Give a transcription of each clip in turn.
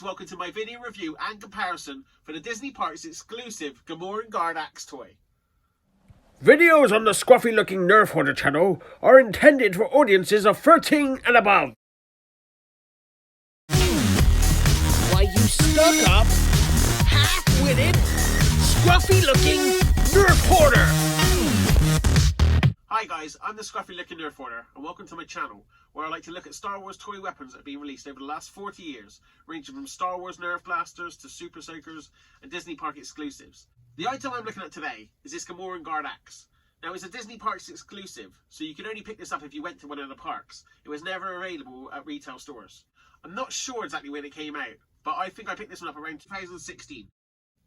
Welcome to my video review and comparison for the Disney Parks exclusive Gamorrean Guard Axe toy. Videos on the Scruffy-Looking Nerf Hoarder channel are intended for audiences of 13 and above. Why, you stuck up, half-witted, scruffy-looking Nerf Hoarder! Hi guys, I'm the Scruffy-Looking Nerf Hoarder, and welcome to my channel, where I like to look at Star Wars toy weapons that have been released over the last 40 years, ranging from Star Wars Nerf blasters to Super Soakers and Disney Park exclusives. The item I'm looking at today is this Gamorrean Guard Axe. Now, it's a Disney Parks exclusive, so you can only pick this up if you went to one of the parks. It was never available at retail stores. I'm not sure exactly when it came out, but I think I picked this one up around 2016.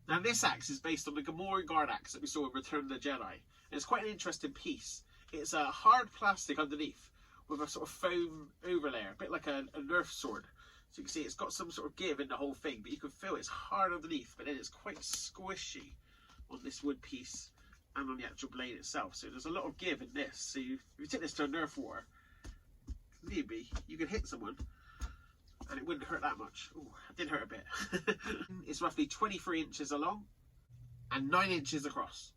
Now, this axe is based on the Gamorrean Guard Axe that we saw in Return of the Jedi, and it's quite an interesting piece. It's a hard plastic underneath with a sort of foam overlay, a bit like a Nerf sword. So you can see it's got some sort of give in the whole thing, but you can feel it's hard underneath, but then it's quite squishy on this wood piece and on the actual blade itself. So there's a lot of give in this. So if you take this to a Nerf war, maybe you could hit someone and it wouldn't hurt that much. Ooh, it did hurt a bit. It's roughly 23 inches long and 9 inches across.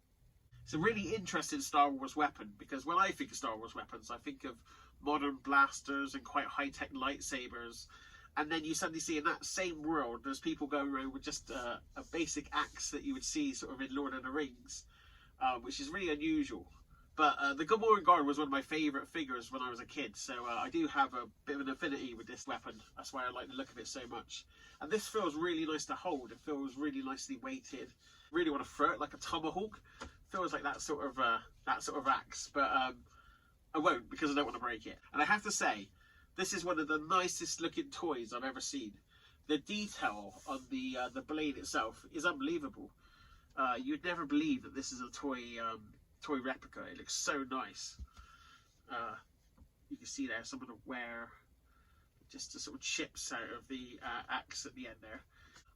It's a really interesting Star Wars weapon, because when I think of Star Wars weapons, I think of modern blasters and quite high-tech lightsabers. And then you suddenly see in that same world, there's people going around with just a basic axe that you would see sort of in Lord of the Rings, which is really unusual. But the Gamorrean Guard was one of my favourite figures when I was a kid, so I do have a bit of an affinity with this weapon. That's why I like the look of it so much. And this feels really nice to hold. It feels really nicely weighted. Really want to throw it like a tomahawk. Feels like that sort of axe, but I won't, because I don't want to break it. And I have to say, this is one of the nicest looking toys I've ever seen. The detail on the blade itself is unbelievable. You'd never believe that this is a toy replica. It looks so nice. You can see there some of the wear, just the sort of chips out of the axe at the end there.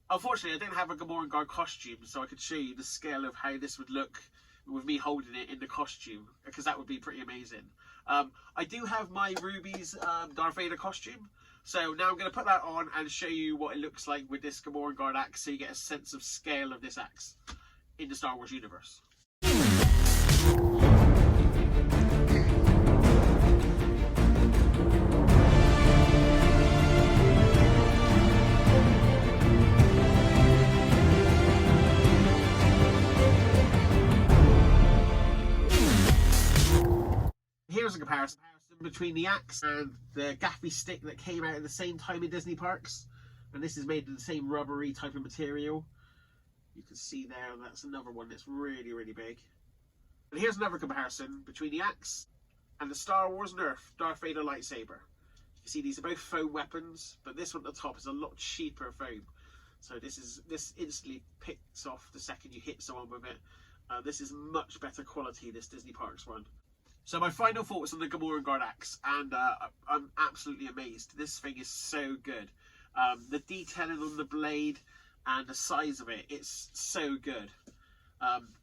Unfortunately, I don't have a Gamorrean Guard costume, so I could show you the scale of how this would look with me holding it in the costume, because that would be pretty amazing. I do have my Ruby's Darth Vader costume, so now I'm going to put that on and show you what it looks like with this Gamorrean Guard axe, so you get a sense of scale of this axe in the Star Wars universe. Here's a comparison between the axe and the gaffy stick that came out at the same time in Disney Parks. And this is made of the same rubbery type of material. You can see there, that's another one that's really, really big. And here's another comparison between the axe and the Star Wars Nerf Darth Vader lightsaber. You can see these are both foam weapons, but this one at the top is a lot cheaper foam. So this instantly picks off the second you hit someone with it. This is much better quality, this Disney Parks one. So my final thoughts on the Gamorrean Guard axe, and I'm absolutely amazed. This thing is so good. The detailing on the blade and the size of it, it's so good.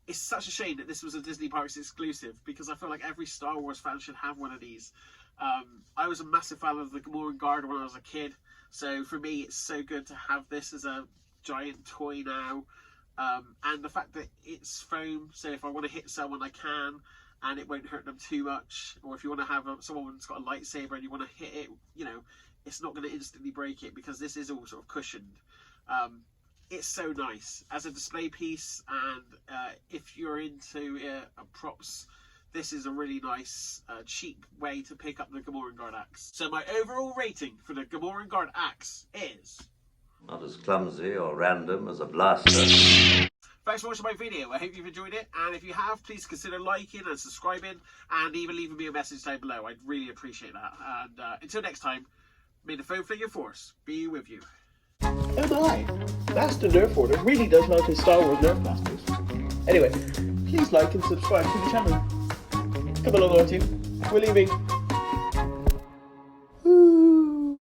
It's such a shame that this was a Disney Parks exclusive, because I feel like every Star Wars fan should have one of these. I was a massive fan of the Gamorrean Guard when I was a kid, so for me it's so good to have this as a giant toy now. And the fact that it's foam, so if I want to hit someone I can, and it won't hurt them too much. Or if you want to have someone's got a lightsaber and you want to hit it, you know, it's not going to instantly break it, because this is all sort of cushioned. It's so nice as a display piece, and if you're into props, this is a really nice, cheap way to pick up the Gamorrean Guard axe. So my overall rating for the Gamorrean Guard axe is... not as clumsy or random as a blaster. Thanks for watching my video. I hope you've enjoyed it, and if you have, please consider liking and subscribing, and even leaving me a message down below. I'd really appreciate that. And until next time, may the foam figure force be with you. Oh my, Master Nerf Hoarder really does love his Star Wars Nerf blasters. Anyway, please like and subscribe to the channel. Come along, R2. We're leaving.